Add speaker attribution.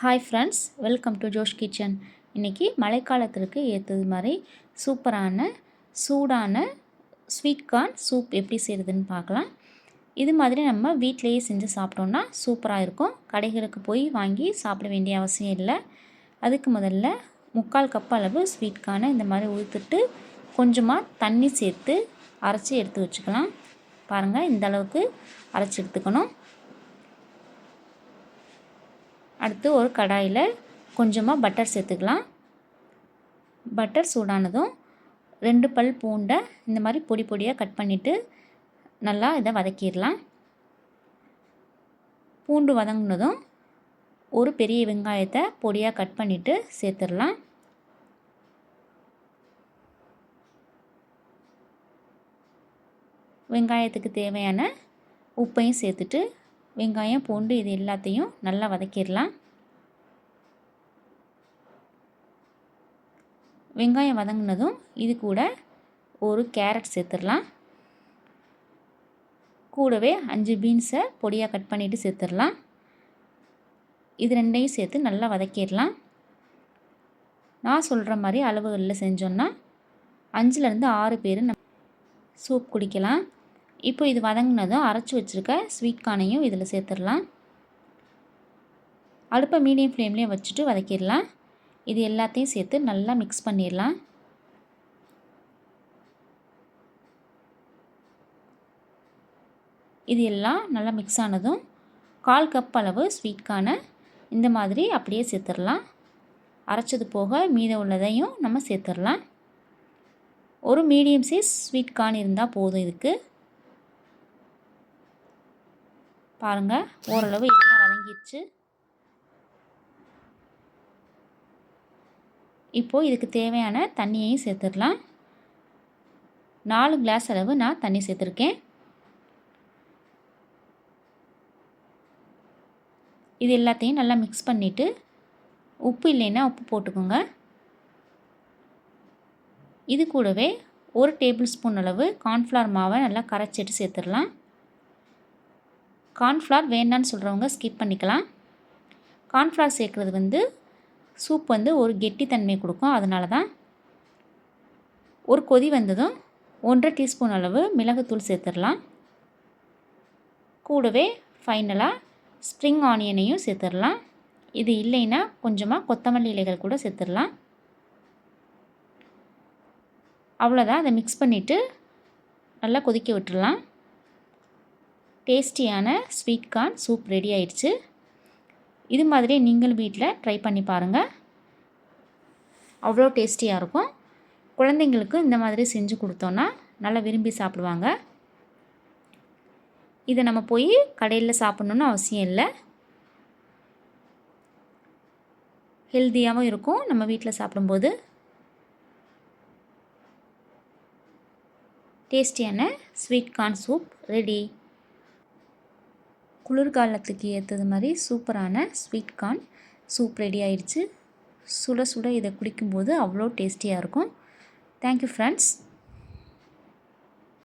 Speaker 1: Hi friends, welcome to Josh kitchen. இன்றைக்கி மழைக்காலத்திற்கு ஏற்றது மாதிரி சூப்பரான சூடான ஸ்வீட் கார்ன் சூப் எப்படி செய்கிறதுன்னு பார்க்கலாம். இது மாதிரி நம்ம வீட்டிலையே செஞ்சு சாப்பிட்டோன்னா சூப்பராக இருக்கும். கடைகளுக்கு போய் வாங்கி சாப்பிட வேண்டிய அவசியம் இல்லை. அதுக்கு முதல்ல 3/4 கப் அளவு ஸ்வீட் கார்னை இந்த மாதிரி ஊற்றிட்டு கொஞ்சமாக தண்ணி சேர்த்து அரைச்சி எடுத்து வச்சுக்கலாம். பாருங்கள், இந்த அளவுக்கு அரைச்சி எடுத்துக்கணும். அடுத்து ஒரு கடாயில் கொஞ்சமாக பட்டர் சேர்த்துக்கலாம். பட்டர் சூடானதும் 2 பல் பூண்டை இந்த மாதிரி பொடி பொடியாக கட் பண்ணிவிட்டு நல்லா இதை வதக்கிடலாம். பூண்டு வதங்கினதும் ஒரு பெரிய வெங்காயத்தை பொடியாக கட் பண்ணிவிட்டு சேர்த்துடலாம். வெங்காயத்துக்கு தேவையான உப்பையும் சேர்த்துட்டு வெங்காயம் பூண்டு இது எல்லாத்தையும் நல்லா வதக்கிடலாம். வெங்காயம் வதங்கினதும் இது கூட ஒரு கேரட் சேர்த்துடலாம். கூடவே 5 பீன்ஸை பொடியாக கட் பண்ணிவிட்டு சேர்த்துடலாம். இது ரெண்டையும் சேர்த்து நல்லா வதக்கிடலாம். நான் சொல்கிற மாதிரி அளவுகளில் செஞ்சோன்னா 5லேருந்து 6 பேர் நம்ம சூப் குடிக்கலாம். இப்போ இது வதங்கினதும் அரைச்சி வச்சுருக்க ஸ்வீட் கார்னையும் இதில் சேர்த்துடலாம். அடுப்பை மீடியம் ஃப்ளேம்லேயே வச்சுட்டு வதக்கிடலாம். இது எல்லாத்தையும் சேர்த்து நல்லா மிக்ஸ் பண்ணிடலாம். இது எல்லாம் நல்லா மிக்ஸ் ஆனதும் 1/4 கப் அளவு ஸ்வீட் கார்னை இந்த மாதிரி அப்படியே சேர்த்துடலாம். அரைச்சது போக மீதம் உள்ளதையும் நம்ம சேர்த்துடலாம். ஒரு மீடியம் சைஸ் ஸ்வீட் கார்ன் இருந்தால் போதும். இதுக்கு பாருங்கள், ஓரளவு எல்லாம் வதங்கிடுச்சு. இப்போது இதுக்கு தேவையான தண்ணியையும் சேர்த்துடலாம். 4 கிளாஸ் அளவு நான் தண்ணி சேர்த்துருக்கேன். இது எல்லாத்தையும் நல்லா மிக்ஸ் பண்ணிவிட்டு உப்பு இல்லைன்னா உப்பு போட்டுக்கோங்க. இது கூடவே 1 டேபிள் ஸ்பூன் அளவு கார்ன்ஃப்ளவர் மாவை நல்லா கரைச்சிட்டு சேர்த்துடலாம். கார்ன்ஃப்ளவர் வேண்டான்னு சொல்கிறவங்க ஸ்கிப் பண்ணிக்கலாம். கார்ன்ஃப்ளவர் சேர்க்குறது சூப் ஒரு கெட்டித்தன்மை கொடுக்கும். அதனால தான். ஒரு கொதி வந்ததும் 1/2 டீஸ்பூன் அளவு மிளகுத்தூள் சேர்த்துடலாம். கூடவே ஃபைனலாக ஸ்ப்ரிங் ஆனியனையும் சேர்த்துடலாம். இது இல்லைன்னா கொஞ்சமாக கொத்தமல்லி இலைகள் கூட சேர்த்துடலாம். அவ்வளோதான். அதை மிக்ஸ் பண்ணிவிட்டு நல்லா கொதிக்க விட்டுடலாம். டேஸ்டியான ஸ்வீட் கார்ன் சூப் ரெடி ஆயிடுச்சு. இது மாதிரி நீங்களும் வீட்டில் ட்ரை பண்ணி பாருங்கள். அவ்வளோ டேஸ்டியாக இருக்கும். குழந்தைங்களுக்கு இந்த மாதிரி செஞ்சு கொடுத்தோன்னா நல்லா விரும்பி சாப்பிடுவாங்க. இதை நம்ம போய் கடையில் சாப்பிட்ணுன்னு அவசியம் இல்லை. ஹெல்த்தியாகவும் இருக்கும் நம்ம வீட்டில் சாப்பிடும்போது. டேஸ்டியான ஸ்வீட் கார்ன் சூப் ரெடி. குளிர்காலத்துக்கு ஏற்றது மாதிரி சூப்பரான ஸ்வீட் கார்ன் சூப் ரெடி ஆயிடுச்சு. சுட சுட இதை குடிக்கும்போது அவ்வளோ டேஸ்டியாக இருக்கும். Thank you friends.